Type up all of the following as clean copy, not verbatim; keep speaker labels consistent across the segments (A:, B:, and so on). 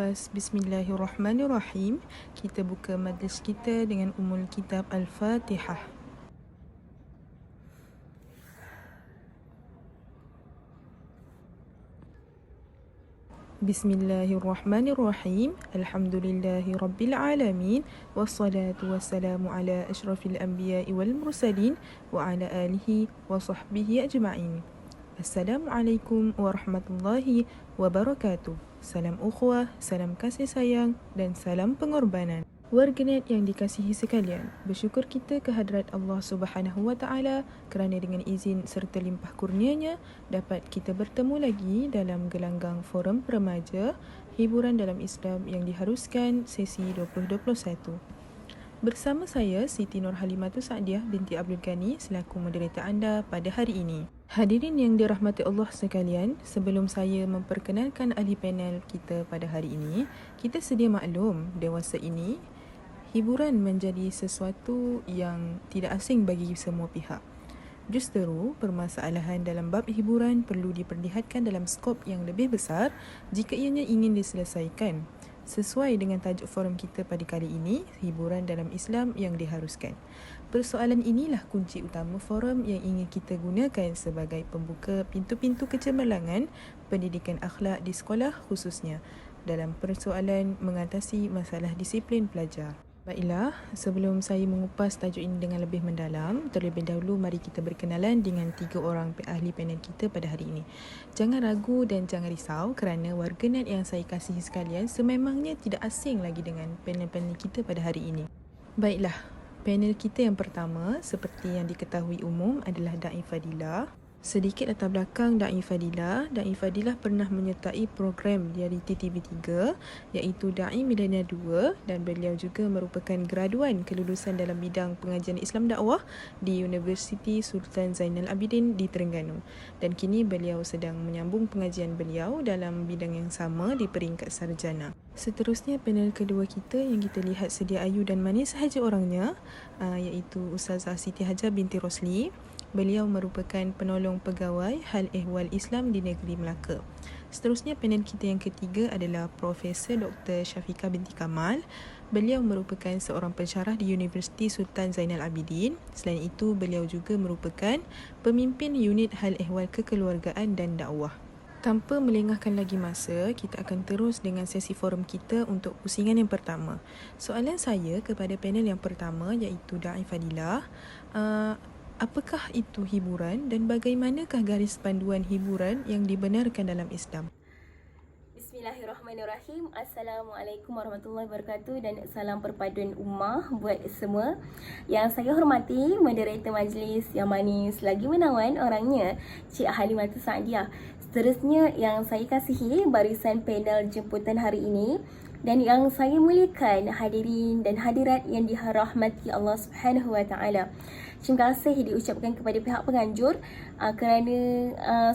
A: Ikhlas, Bismillahirrahmanirrahim. Kita buka majlis kita dengan Ummul Kitab Al-Fatihah. Bismillahirrahmanirrahim. Alhamdulillahi Rabbil Alamin. Wassalatu wassalamu ala ashrafil anbiya'i wal mursalin wa ala alihi wa sahbihi ajma'in. Assalamualaikum warahmatullahi wabarakatuh. Salam ukhuwah, salam kasih sayang dan salam pengorbanan. Warganet yang dikasihi sekalian, bersyukur kita kehadrat Allah Subhanahu wa Ta'ala kerana dengan izin serta limpah kurnianya dapat kita bertemu lagi dalam gelanggang forum remaja hiburan dalam Islam yang diharuskan sesi 2021. Bersama saya Siti Nur Halimatus Saadiah binti Abdul Ghani selaku moderator anda pada hari ini. Hadirin yang dirahmati Allah sekalian, sebelum saya memperkenalkan ahli panel kita pada hari ini, kita sedia maklum dewasa ini hiburan menjadi sesuatu yang tidak asing bagi semua pihak. Justeru, permasalahan dalam bab hiburan perlu diperlihatkan dalam skop yang lebih besar jika ianya ingin diselesaikan. Sesuai dengan tajuk forum kita pada kali ini, hiburan dalam Islam yang diharuskan. Persoalan inilah kunci utama forum yang ingin kita gunakan sebagai pembuka pintu-pintu kecemerlangan pendidikan akhlak di sekolah khususnya dalam persoalan mengatasi masalah disiplin pelajar. Baiklah, sebelum saya mengupas tajuk ini dengan lebih mendalam, terlebih dahulu mari kita berkenalan dengan 3 orang ahli panel kita pada hari ini. Jangan ragu dan jangan risau kerana warganet yang saya kasihi sekalian sememangnya tidak asing lagi dengan panel-panel kita pada hari ini. Baiklah, panel kita yang pertama seperti yang diketahui umum adalah Da'i Fadilah. Sedikit latar belakang Da'i Fadilah. Da'i Fadilah pernah menyertai program dari TTV3 iaitu Da'i Millennial 2 dan beliau juga merupakan graduan kelulusan dalam bidang pengajian Islam dakwah di Universiti Sultan Zainal Abidin di Terengganu. Dan kini beliau sedang menyambung pengajian beliau dalam bidang yang sama di peringkat sarjana. Seterusnya panel kedua kita yang kita lihat sedia ayu dan manis sahaja orangnya iaitu Ustazah Siti Hajah binti Rosli. Beliau merupakan penolong pegawai Hal Ehwal Islam di Negeri Melaka. Seterusnya panel kita yang ketiga adalah Profesor Dr. Syafiqah binti Kamal. Beliau merupakan seorang pensyarah di Universiti Sultan Zainal Abidin. Selain itu, beliau juga merupakan pemimpin unit Hal Ehwal Kekeluargaan dan Dakwah. Tanpa melengahkan lagi masa, kita akan terus dengan sesi forum kita untuk pusingan yang pertama. Soalan saya kepada panel yang pertama iaitu Da'i Fadilah. Apakah itu hiburan dan bagaimanakah garis panduan hiburan yang dibenarkan dalam Islam?
B: Bismillahirrahmanirrahim. Assalamualaikum warahmatullahi wabarakatuh dan salam perpaduan ummah buat semua. Yang saya hormati moderator majlis yang manis lagi menawan orangnya, Cik Halimatus Saadiah. Seterusnya yang saya kasihi barisan panel jemputan hari ini dan yang saya muliakan hadirin dan hadirat yang dirahmati Allah Subhanahu wa Ta'ala. Terima kasih diucapkan kepada pihak penganjur kerana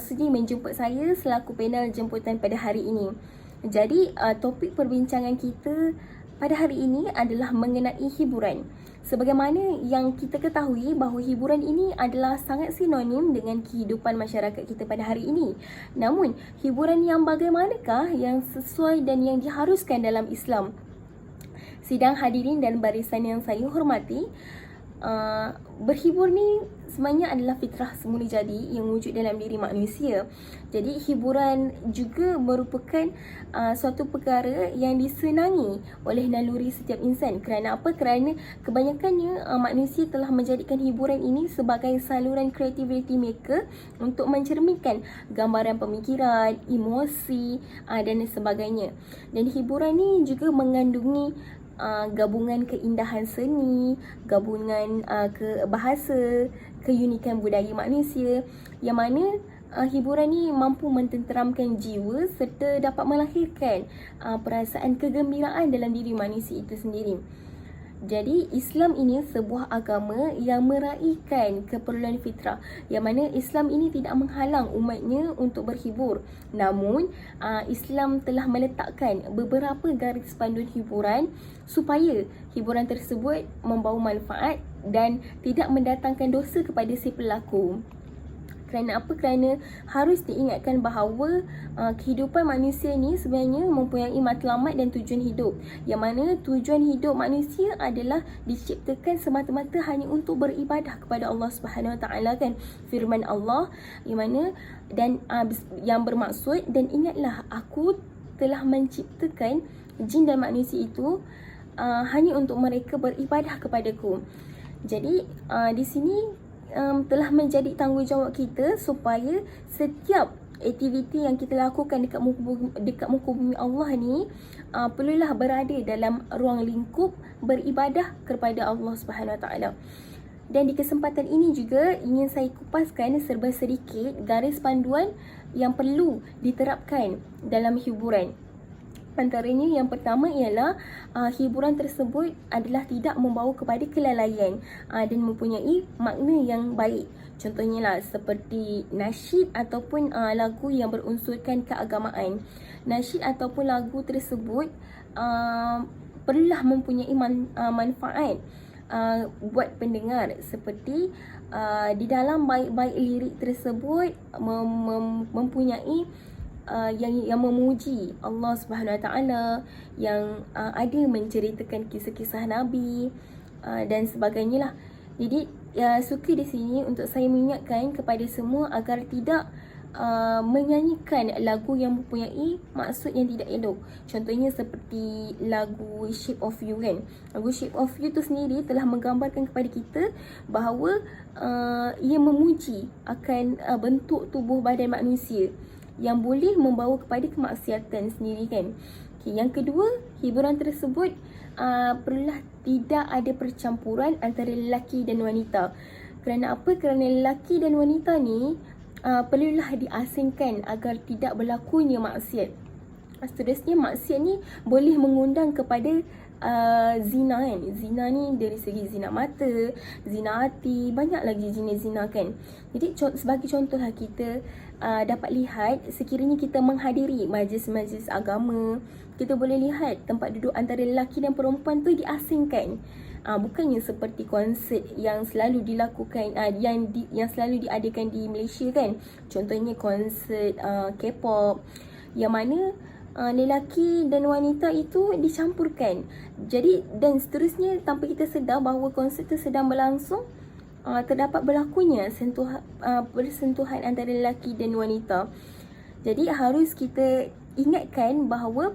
B: sudi menjemput saya selaku panel jemputan pada hari ini. Jadi topik perbincangan kita pada hari ini adalah mengenai hiburan. Sebagaimana yang kita ketahui bahawa hiburan ini adalah sangat sinonim dengan kehidupan masyarakat kita pada hari ini. Namun, hiburan yang bagaimanakah yang sesuai dan yang diharuskan dalam Islam? Sidang hadirin dan barisan yang saya hormati, berhibur ni sebenarnya adalah fitrah semula jadi yang wujud dalam diri manusia. Jadi hiburan juga merupakan suatu perkara yang disenangi oleh naluri setiap insan. Kerana apa? Kerana kebanyakannya manusia telah menjadikan hiburan ini sebagai saluran kreativiti mereka untuk mencerminkan gambaran pemikiran, emosi dan sebagainya. Dan hiburan ni juga mengandungi gabungan keindahan seni, gabungan ke bahasa, keunikan budaya manusia yang mana hiburan ni mampu mententeramkan jiwa serta dapat melahirkan perasaan kegembiraan dalam diri manusia itu sendiri. Jadi Islam ini sebuah agama yang meraihkan keperluan fitrah, yang mana Islam ini tidak menghalang umatnya untuk berhibur. Namun Islam telah meletakkan beberapa garis panduan hiburan supaya hiburan tersebut membawa manfaat dan tidak mendatangkan dosa kepada si pelaku. Kerana apa? Kerana harus diingatkan bahawa kehidupan manusia ni sebenarnya mempunyai matlamat dan tujuan hidup. Yang mana tujuan hidup manusia adalah diciptakan semata-mata hanya untuk beribadah kepada Allah Subhanahu Wa Taala kan. Firman Allah yang mana dan yang bermaksud, dan ingatlah aku telah menciptakan jin dan manusia itu hanya untuk mereka beribadah kepadaku. Jadi di sini telah menjadi tanggungjawab kita supaya setiap aktiviti yang kita lakukan dekat muka bumi Allah ni perlulah berada dalam ruang lingkup beribadah kepada Allah Subhanahu Wa Taala. Dan di kesempatan ini juga ingin saya kupaskan serba sedikit garis panduan yang perlu diterapkan dalam hiburan. Antaranya yang pertama ialah hiburan tersebut adalah tidak membawa kepada kelalaian dan mempunyai makna yang baik. Contohnya lah seperti nasyid ataupun lagu yang berunsurkan keagamaan. Nasyid ataupun lagu tersebut perlulah mempunyai manfaat buat pendengar, seperti di dalam baik-baik lirik tersebut mempunyai yang memuji Allah Subhanahu Wa Taala, yang ada menceritakan kisah-kisah Nabi dan sebagainya lah. Jadi suka di sini untuk saya mengingatkan kepada semua agar tidak menyanyikan lagu yang mempunyai maksud yang tidak elok. Contohnya seperti lagu Shape of You kan. Lagu Shape of You tu sendiri telah menggambarkan kepada kita bahawa ia memuji akan bentuk tubuh badan manusia yang boleh membawa kepada kemaksiatan sendiri kan. Okay, yang kedua, hiburan tersebut perlulah tidak ada percampuran antara lelaki dan wanita. Kerana apa? Kerana lelaki dan wanita ni perlulah diasingkan agar tidak berlakunya maksiat. Seterusnya, maksiat ni boleh mengundang kepada zina kan. Zina ni dari segi zina mata, zina hati, banyak lagi jenis zina kan. Jadi sebagai contohlah kita dapat lihat sekiranya kita menghadiri majlis-majlis agama, kita boleh lihat tempat duduk antara lelaki dan perempuan tu diasingkan. Bukannya seperti konsert yang selalu dilakukan yang selalu diadakan di Malaysia kan. Contohnya konsert K-pop yang mana lelaki dan wanita itu dicampurkan. Jadi dan seterusnya tanpa kita sedar bahawa konsert itu sedang berlangsung, terdapat berlakunya persentuhan antara lelaki dan wanita. Jadi harus kita ingatkan bahawa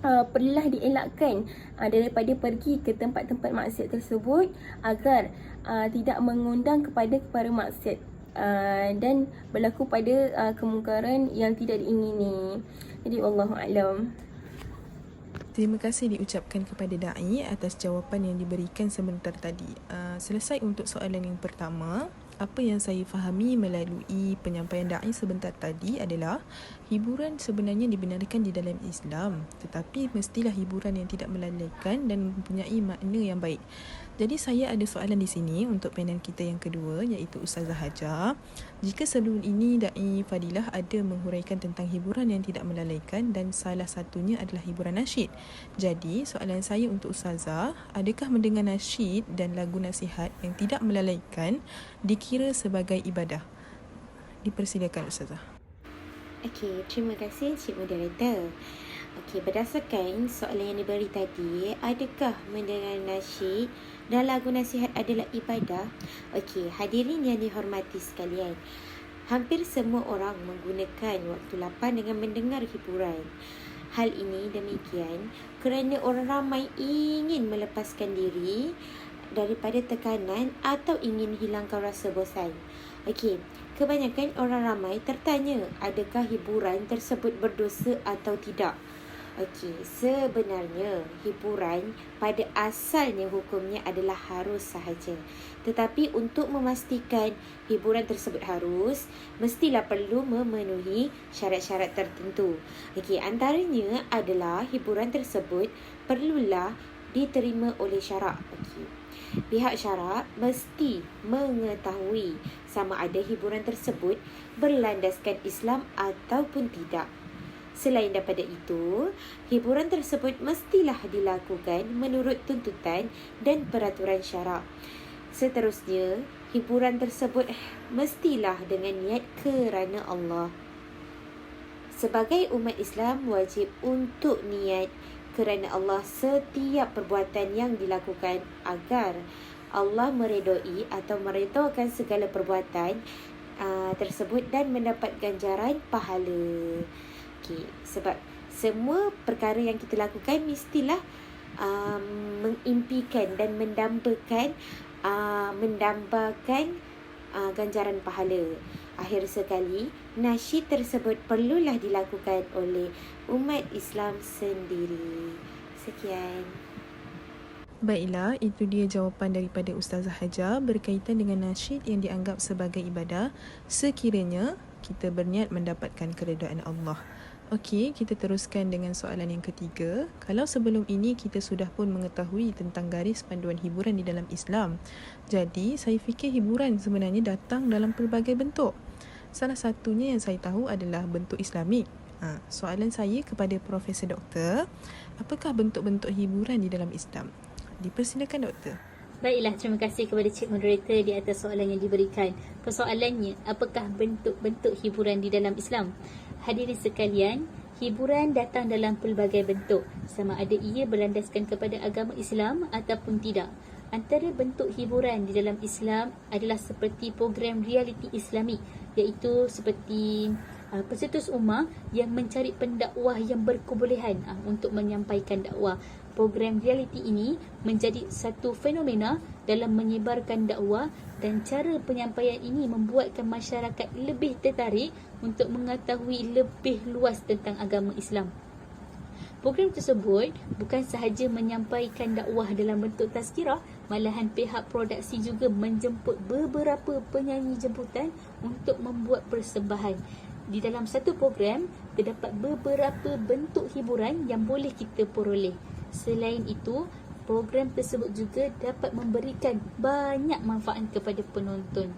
B: perlulah dielakkan daripada pergi ke tempat-tempat maksiat tersebut agar tidak mengundang kepada maksiat dan berlaku pada kemungkaran yang tidak diingini. Jadi wallahu a'lam.
A: Terima kasih diucapkan kepada Da'i atas jawapan yang diberikan sebentar tadi. Selesai untuk soalan yang pertama. Apa yang saya fahami melalui penyampaian Da'i sebentar tadi adalah hiburan sebenarnya dibenarkan di dalam Islam, tetapi mestilah hiburan yang tidak melalaikan dan mempunyai makna yang baik. Jadi saya ada soalan di sini untuk panel kita yang kedua, iaitu Ustazah Hajar. Jika sebelum ini Da'i Fadilah ada menghuraikan tentang hiburan yang tidak melalaikan dan salah satunya adalah hiburan nasyid. Jadi soalan saya untuk Ustazah, adakah mendengar nasyid dan lagu nasihat yang tidak melalaikan dikira sebagai ibadah? Dipersilakan Ustazah.
C: Okey, terima kasih Cik Moderator. Okey, berdasarkan soalan yang diberi tadi, adakah mendengar nasyid dan lagu nasihat adalah ibadah? Okey, hadirin yang dihormati sekalian, hampir semua orang menggunakan waktu lapang dengan mendengar hiburan. Hal ini demikian kerana orang ramai ingin melepaskan diri daripada tekanan atau ingin hilangkan rasa bosan. Okey, kebanyakan orang ramai tertanya adakah hiburan tersebut berdosa atau tidak. Okey, sebenarnya hiburan pada asalnya hukumnya adalah harus sahaja. Tetapi untuk memastikan hiburan tersebut harus, mestilah perlu memenuhi syarat-syarat tertentu. Okey, antaranya adalah hiburan tersebut perlulah diterima oleh syarak. Okey, pihak syarak mesti mengetahui sama ada hiburan tersebut berlandaskan Islam ataupun tidak. Selain daripada itu, hiburan tersebut mestilah dilakukan menurut tuntutan dan peraturan syarak. Seterusnya, hiburan tersebut mestilah dengan niat kerana Allah. Sebagai umat Islam, wajib untuk niat kerana Allah setiap perbuatan yang dilakukan agar Allah meredoi atau meredhakan segala perbuatan tersebut dan mendapat ganjaran pahala. Okey, sebab semua perkara yang kita lakukan mestilah mengimpikan dan mendambakan ganjaran pahala. Akhir sekali, nasyid tersebut perlulah dilakukan oleh umat Islam sendiri. Sekian.
A: Baiklah, itu dia jawapan daripada Ustazah Hajar berkaitan dengan nasyid yang dianggap sebagai ibadah sekiranya kita berniat mendapatkan keredaan Allah. Okey, kita teruskan dengan soalan yang ketiga. Kalau sebelum ini kita sudah pun mengetahui tentang garis panduan hiburan di dalam Islam, jadi saya fikir hiburan sebenarnya datang dalam pelbagai bentuk. Salah satunya yang saya tahu adalah bentuk Islamik. Soalan saya kepada Profesor Doktor, apakah bentuk-bentuk hiburan di dalam Islam? Dipersilakan Doktor.
D: Baiklah, terima kasih kepada Cik Moderator di atas soalan yang diberikan. Persoalannya, apakah bentuk-bentuk hiburan di dalam Islam? Hadirin sekalian, hiburan datang dalam pelbagai bentuk, sama ada ia berlandaskan kepada agama Islam ataupun tidak. Antara bentuk hiburan di dalam Islam adalah seperti program realiti Islamik, iaitu seperti pencetus ummah yang mencari pendakwah yang berkebolehan untuk menyampaikan dakwah. Program realiti ini menjadi satu fenomena dalam menyebarkan dakwah dan cara penyampaian ini membuatkan masyarakat lebih tertarik untuk mengetahui lebih luas tentang agama Islam. Program tersebut bukan sahaja menyampaikan dakwah dalam bentuk tazkirah, malahan pihak produksi juga menjemput beberapa penyanyi jemputan untuk membuat persembahan. Di dalam satu program, terdapat beberapa bentuk hiburan yang boleh kita peroleh. Selain itu, program tersebut juga dapat memberikan banyak manfaat kepada penonton.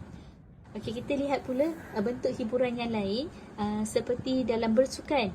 D: Okey, kita lihat pula bentuk hiburan yang lain seperti dalam bersukan.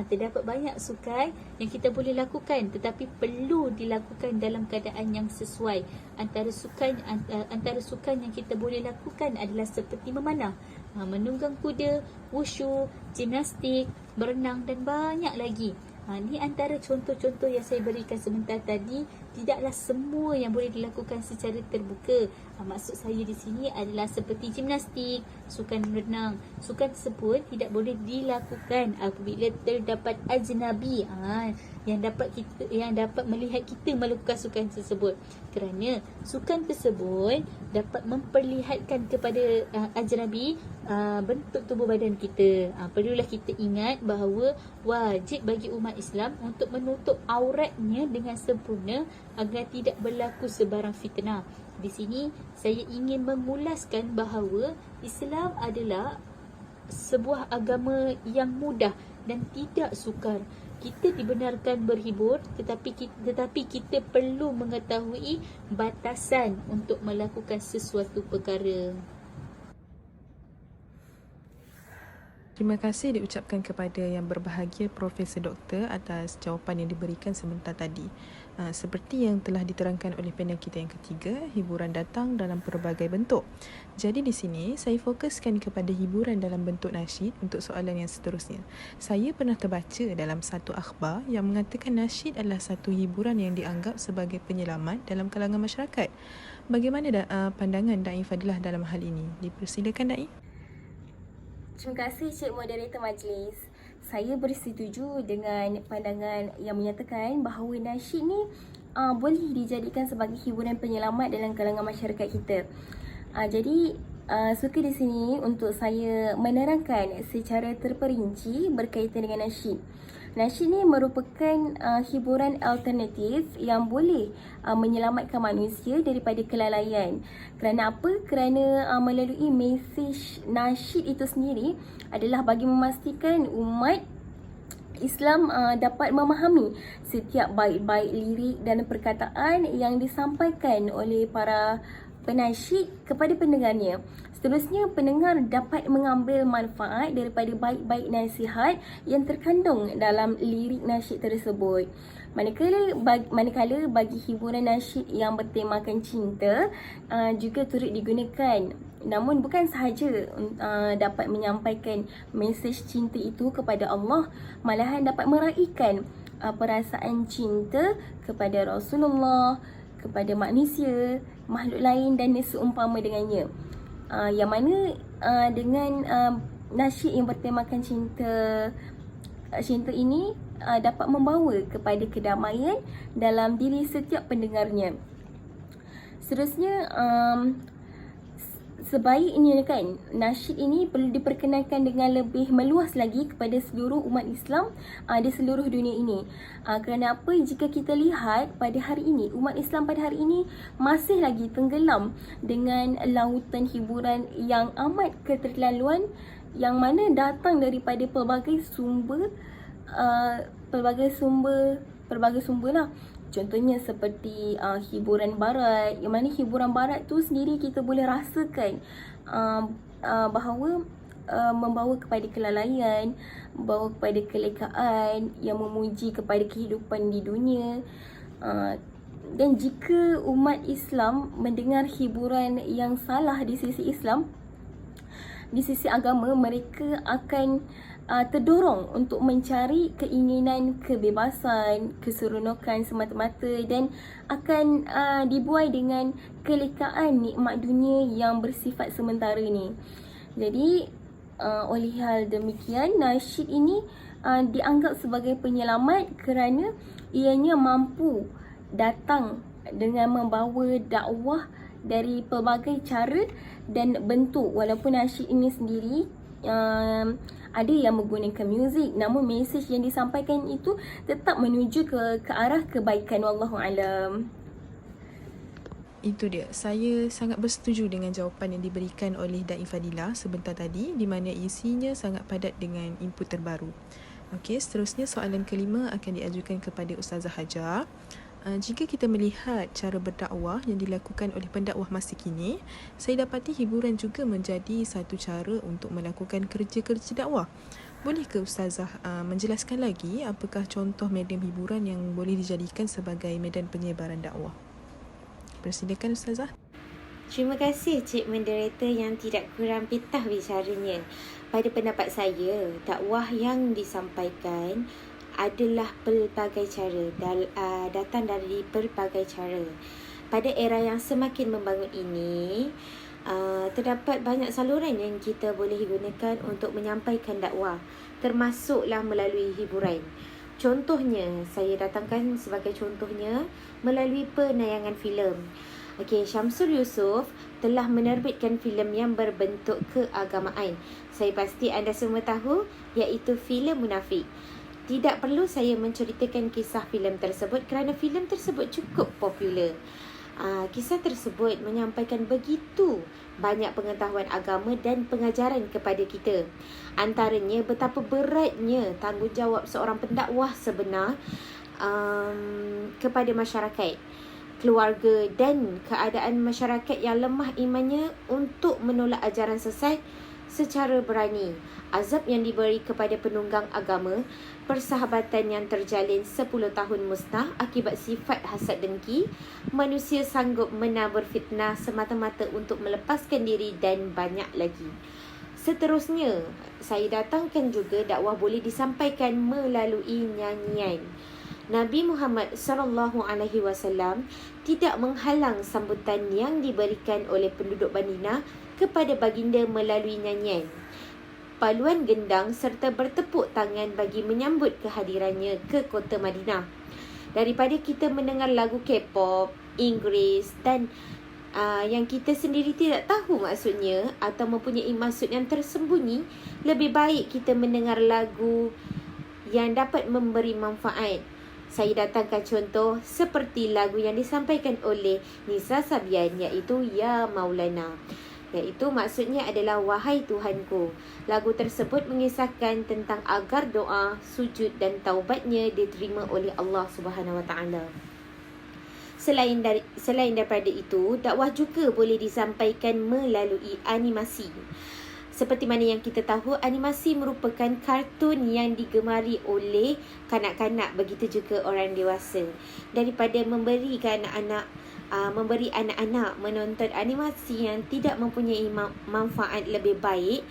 D: Terdapat banyak sukan yang kita boleh lakukan, tetapi perlu dilakukan dalam keadaan yang sesuai. Antara sukan yang kita boleh lakukan adalah seperti memanah, menunggang kuda, wushu, gimnastik, berenang dan banyak lagi. Ini antara contoh-contoh yang saya berikan sebentar tadi. Tidaklah semua yang boleh dilakukan secara terbuka. Maksud saya di sini adalah seperti gimnastik, sukan renang. Sukan tersebut tidak boleh dilakukan apabila terdapat ajnabi yang dapat melihat kita melakukan sukan tersebut. Kerana sukan tersebut dapat memperlihatkan kepada ajnabi bentuk tubuh badan kita. Perlulah kita ingat bahawa wajib bagi umat Islam untuk menutup auratnya dengan sempurna agar tidak berlaku sebarang fitnah. Di sini saya ingin mengulaskan bahawa Islam adalah sebuah agama yang mudah dan tidak sukar. Kita dibenarkan berhibur, tetapi kita perlu mengetahui batasan untuk melakukan sesuatu perkara.
A: Terima kasih diucapkan kepada yang berbahagia Profesor Doktor atas jawapan yang diberikan sebentar tadi. Seperti yang telah diterangkan oleh panel kita yang ketiga, hiburan datang dalam pelbagai bentuk. Jadi di sini saya fokuskan kepada hiburan dalam bentuk nasyid untuk soalan yang seterusnya. Saya pernah terbaca dalam satu akhbar yang mengatakan nasyid adalah satu hiburan yang dianggap sebagai penyelamat dalam kalangan masyarakat. Bagaimana pandangan Da'i Fadilah dalam hal ini? Dipersilakan Da'i.
B: Terima kasih Cik Moderator Majlis. Saya bersetuju dengan pandangan yang menyatakan bahawa nasyid ni boleh dijadikan sebagai hiburan penyelamat dalam kalangan masyarakat kita. Jadi suka di sini untuk saya menerangkan secara terperinci berkaitan dengan nasyid. Nasyid ni merupakan hiburan alternatif yang boleh menyelamatkan manusia daripada kelalaian. Kerana apa? Kerana melalui mesej nasyid itu sendiri adalah bagi memastikan umat Islam dapat memahami setiap baik-baik lirik dan perkataan yang disampaikan oleh para penasyid kepada pendengarnya, Seterusnya, pendengar dapat mengambil manfaat daripada baik-baik nasihat yang terkandung dalam lirik nasyid tersebut. Manakala bagi hiburan nasyid yang bertemakan cinta juga turut digunakan. Namun bukan sahaja dapat menyampaikan mesej cinta itu kepada Allah, malahan dapat meraihkan perasaan cinta kepada Rasulullah, kepada manusia, makhluk lain dan seumpama dengannya. Yang mana dengan nasyid yang bertemakan cinta ini dapat membawa kepada kedamaian dalam diri setiap pendengarnya. Seterusnya, sebaiknya kan nasyid ini perlu diperkenalkan dengan lebih meluas lagi kepada seluruh umat Islam di seluruh dunia ini. Kerana apa? Jika kita lihat pada hari ini, umat Islam pada hari ini masih lagi tenggelam dengan lautan hiburan yang amat keterlaluan, yang mana datang daripada pelbagai sumber lah. Contohnya seperti hiburan barat, yang mana hiburan barat tu sendiri kita boleh rasakan bahawa membawa kepada kelalaian, membawa kepada kelekaan yang memuji kepada kehidupan di dunia. Dan jika umat Islam mendengar hiburan yang salah di sisi Islam, di sisi agama, mereka akan terdorong untuk mencari keinginan kebebasan, keseronokan semata-mata dan akan dibuai dengan kelekaan nikmat dunia yang bersifat sementara ni. Jadi oleh hal demikian, nasyid ini dianggap sebagai penyelamat kerana ianya mampu datang dengan membawa dakwah dari pelbagai cara dan bentuk. Walaupun nasyid ini sendiri ada yang menggunakan muzik, namun mesej yang disampaikan itu tetap menuju ke arah kebaikan. Wallahu alam.
A: Itu dia. Saya sangat bersetuju dengan jawapan yang diberikan oleh Da'i Fadilah sebentar tadi, di mana isinya sangat padat dengan input terbaru. Okey, seterusnya soalan kelima akan diajukan kepada Ustazah Hajar. Jika kita melihat cara berdakwah yang dilakukan oleh pendakwah masa kini, saya dapati hiburan juga menjadi satu cara untuk melakukan kerja-kerja dakwah. Boleh ke Ustazah menjelaskan lagi apakah contoh medium hiburan yang boleh dijadikan sebagai medan penyebaran dakwah? Persilakan Ustazah.
C: Terima kasih Cik Moderator yang tidak kurang pitah bicaranya. Pada pendapat saya, dakwah yang disampaikan adalah pelbagai cara, datang dari pelbagai cara. Pada era yang semakin membangun ini, terdapat banyak saluran yang kita boleh gunakan untuk menyampaikan dakwah, termasuklah melalui hiburan. Contohnya, saya datangkan sebagai contohnya melalui penayangan filem. Okey, Syamsul Yusof telah menerbitkan filem yang berbentuk keagamaan. Saya pasti anda semua tahu, iaitu filem Munafik. Tidak perlu saya menceritakan kisah filem tersebut kerana filem tersebut cukup popular. Kisah tersebut menyampaikan begitu banyak pengetahuan agama dan pengajaran kepada kita. Antaranya betapa beratnya tanggungjawab seorang pendakwah sebenar kepada masyarakat, keluarga dan keadaan masyarakat yang lemah imannya untuk menolak ajaran sesat secara berani. Azab yang diberi kepada penunggang agama, persahabatan yang terjalin 10 tahun musnah akibat sifat hasad dengki, manusia sanggup menabur fitnah semata-mata untuk melepaskan diri dan banyak lagi. Seterusnya, saya datangkan juga dakwah boleh disampaikan melalui nyanyian. Nabi Muhammad SAW tidak menghalang sambutan yang diberikan oleh penduduk Madinah kepada baginda melalui nyanyian, paluan gendang serta bertepuk tangan bagi menyambut kehadirannya ke kota Madinah. Daripada kita mendengar lagu K-pop, Inggeris dan yang kita sendiri tidak tahu maksudnya atau mempunyai maksud yang tersembunyi, lebih baik kita mendengar lagu yang dapat memberi manfaat. Saya datangkan contoh seperti lagu yang disampaikan oleh Nisa Sabian, iaitu Ya Maulana. Iaitu maksudnya adalah wahai Tuhanku. Lagu tersebut mengisahkan tentang agar doa, sujud dan taubatnya diterima oleh Allah Subhanahu Wa Taala. Selain daripada itu, dakwah juga boleh disampaikan melalui animasi. Seperti mana yang kita tahu, animasi merupakan kartun yang digemari oleh kanak-kanak, begitu juga orang dewasa. Daripada memberi anak-anak menonton animasi yang tidak mempunyai manfaat lebih baik,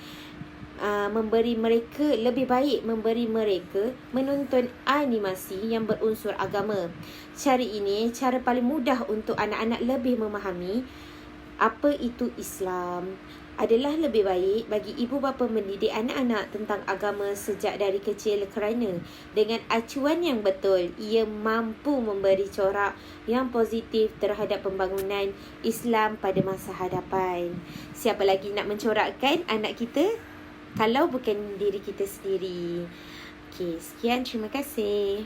C: lebih baik memberi mereka menonton animasi yang berunsur agama. Cara ini cara paling mudah untuk anak-anak lebih memahami apa itu Islam. Adalah lebih baik bagi ibu bapa mendidik anak-anak tentang agama sejak dari kecil, kerana dengan acuan yang betul, ia mampu memberi corak yang positif terhadap pembangunan Islam pada masa hadapan. Siapa lagi nak mencorakkan anak kita kalau bukan diri kita sendiri? Okey, sekian, terima kasih.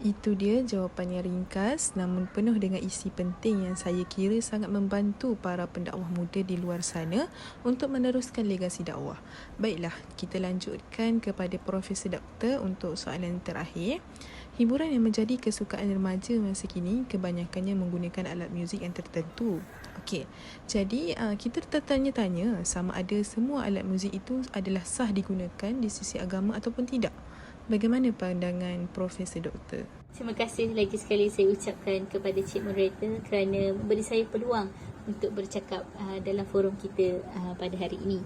A: Itu dia jawapan yang ringkas namun penuh dengan isi penting yang saya kira sangat membantu para pendakwah muda di luar sana untuk meneruskan legasi dakwah. Baiklah, kita lanjutkan kepada Profesor Doktor untuk soalan terakhir. Hiburan yang menjadi kesukaan remaja masa kini kebanyakannya menggunakan alat muzik yang tertentu. Okey, jadi kita tertanya-tanya sama ada semua alat muzik itu adalah sah digunakan di sisi agama ataupun tidak. Bagaimana pandangan Profesor Doktor?
D: Terima kasih lagi sekali saya ucapkan kepada Cik Moderator kerana memberi saya peluang untuk bercakap dalam forum kita pada hari ini.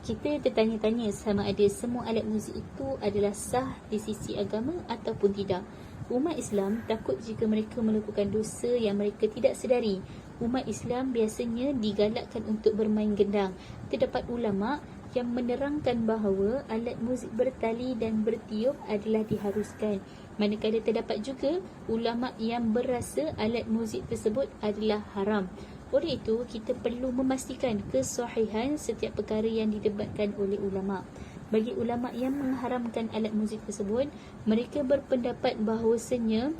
D: Kita tertanya-tanya sama ada semua alat muzik itu adalah sah di sisi agama ataupun tidak. Umat Islam takut jika mereka melakukan dosa yang mereka tidak sedari. Umat Islam biasanya digalakkan untuk bermain gendang. Terdapat ulama yang menerangkan bahawa alat muzik bertali dan bertiup adalah diharuskan. Manakala terdapat juga ulama yang berasa alat muzik tersebut adalah haram. Oleh itu, kita perlu memastikan kesahihan setiap perkara yang didebatkan oleh ulama. Bagi ulama yang mengharamkan alat muzik tersebut, mereka berpendapat bahawasanya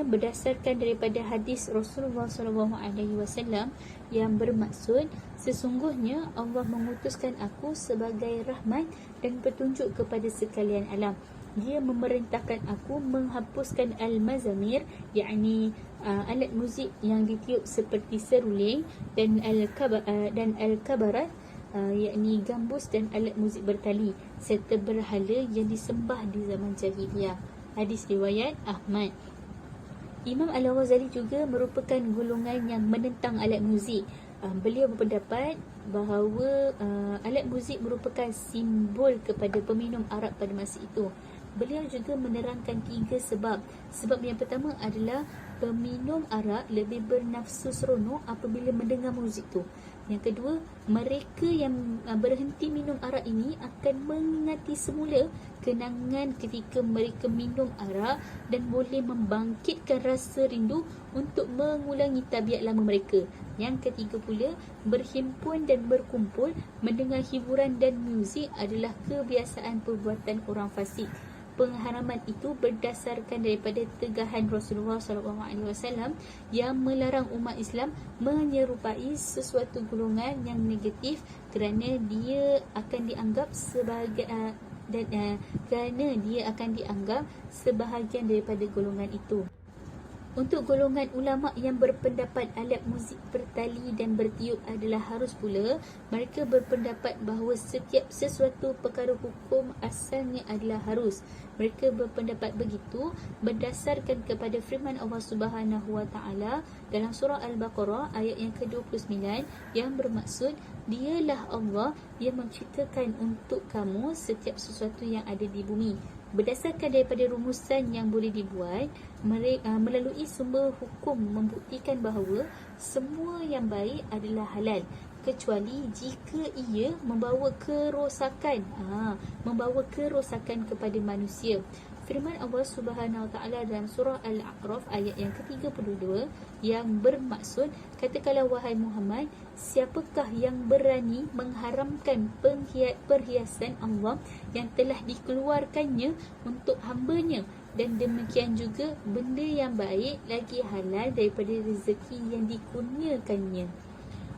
D: berdasarkan daripada hadis Rasulullah SAW yang bermaksud, sesungguhnya Allah mengutuskan aku sebagai rahmat dan petunjuk kepada sekalian alam. Dia memerintahkan aku menghapuskan al-mazamir, yakni alat muzik yang ditiup seperti seruling, dan al-kabarat, yakni gambus dan alat muzik bertali, serta berhala yang disembah di zaman jahiliyah. Hadis riwayat Ahmad. Imam Al-Ghazali juga merupakan golongan yang menentang alat muzik. Beliau berpendapat bahawa alat muzik merupakan simbol kepada peminum arak pada masa itu. Beliau juga menerangkan 3 sebab. Sebab yang pertama adalah peminum arak lebih bernafsu seronok apabila mendengar muzik tu. Yang kedua, mereka yang berhenti minum arak ini akan mengingati semula kenangan ketika mereka minum arak dan boleh membangkitkan rasa rindu untuk mengulangi tabiat lama mereka. Yang ketiga pula, berhimpun dan berkumpul mendengar hiburan dan muzik adalah kebiasaan perbuatan orang fasik. Pengharaman itu berdasarkan daripada tegahan Rasulullah SAW yang melarang umat Islam menyerupai sesuatu golongan yang negatif kerana dia akan dianggap sebahagian daripada golongan itu. Untuk golongan ulama yang berpendapat alat muzik bertali dan bertiup adalah harus pula, mereka berpendapat bahawa setiap sesuatu perkara hukum asalnya adalah harus. Mereka berpendapat begitu berdasarkan kepada firman Allah Subhanahu Wa Taala dalam surah Al-Baqarah ayat yang ke-29 yang bermaksud, dialah Allah yang menciptakan untuk kamu setiap sesuatu yang ada di bumi. Berdasarkan daripada rumusan yang boleh dibuat melalui sumber hukum membuktikan bahawa semua yang baik adalah halal kecuali jika ia membawa kerosakan kepada manusia. Firman Allah Subhanahu Wa Taala dalam surah Al-A'raf ayat yang ke-32 yang bermaksud, katakanlah wahai Muhammad, siapakah yang berani mengharamkan perhiasan Allah yang telah dikeluarkannya untuk hamba-Nya, dan demikian juga benda yang baik lagi halal daripada rezeki yang dikurniakannya.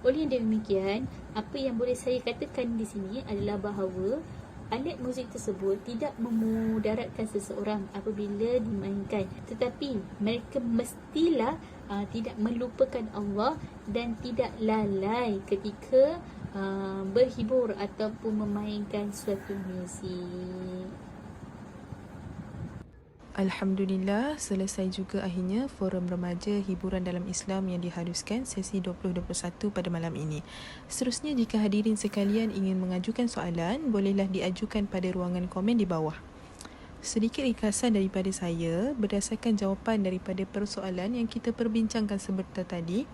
D: Oleh demikian, apa yang boleh saya katakan di sini adalah bahawa alat muzik tersebut tidak memudaratkan seseorang apabila dimainkan, tetapi mereka mestilah tidak melupakan Allah dan tidak lalai ketika berhibur ataupun memainkan suatu muzik.
A: Alhamdulillah, selesai juga akhirnya forum remaja hiburan dalam Islam yang diharuskan sesi 2021 pada malam ini. Seterusnya, jika hadirin sekalian ingin mengajukan soalan, bolehlah diajukan pada ruangan komen di bawah. Sedikit ringkasan daripada saya berdasarkan jawapan daripada persoalan yang kita perbincangkan sebentar tadi.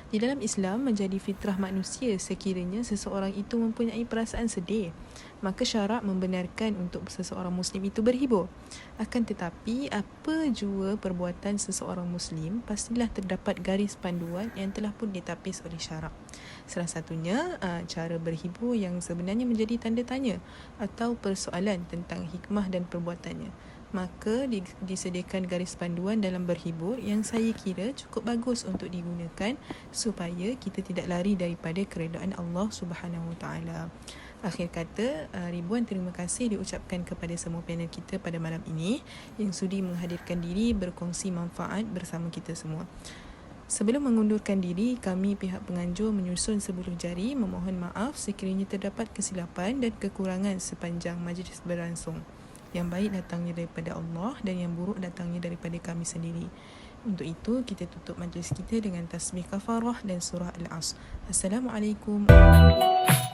A: Di dalam Islam, menjadi fitrah manusia sekiranya seseorang itu mempunyai perasaan sedih, maka syarak membenarkan untuk seseorang Muslim itu berhibur. Akan tetapi, apa jua perbuatan seseorang Muslim, pastilah terdapat garis panduan yang telah pun ditapis oleh syarak. Salah satunya, cara berhibur yang sebenarnya menjadi tanda tanya atau persoalan tentang hikmah dan perbuatannya. Maka disediakan garis panduan dalam berhibur yang saya kira cukup bagus untuk digunakan supaya kita tidak lari daripada keredaan Allah Subhanahu Wa Taala. Akhir kata, ribuan terima kasih diucapkan kepada semua panel kita pada malam ini yang sudi menghadirkan diri berkongsi manfaat bersama kita semua. Sebelum mengundurkan diri, kami pihak penganjur menyusun sebuluh jari memohon maaf sekiranya terdapat kesilapan dan kekurangan sepanjang majlis berlangsung. Yang baik datangnya daripada Allah dan yang buruk datangnya daripada kami sendiri. Untuk itu, kita tutup majlis kita dengan tasbih kafarah dan surah Al-Asr. Assalamualaikum warahmatullahi wabarakatuh.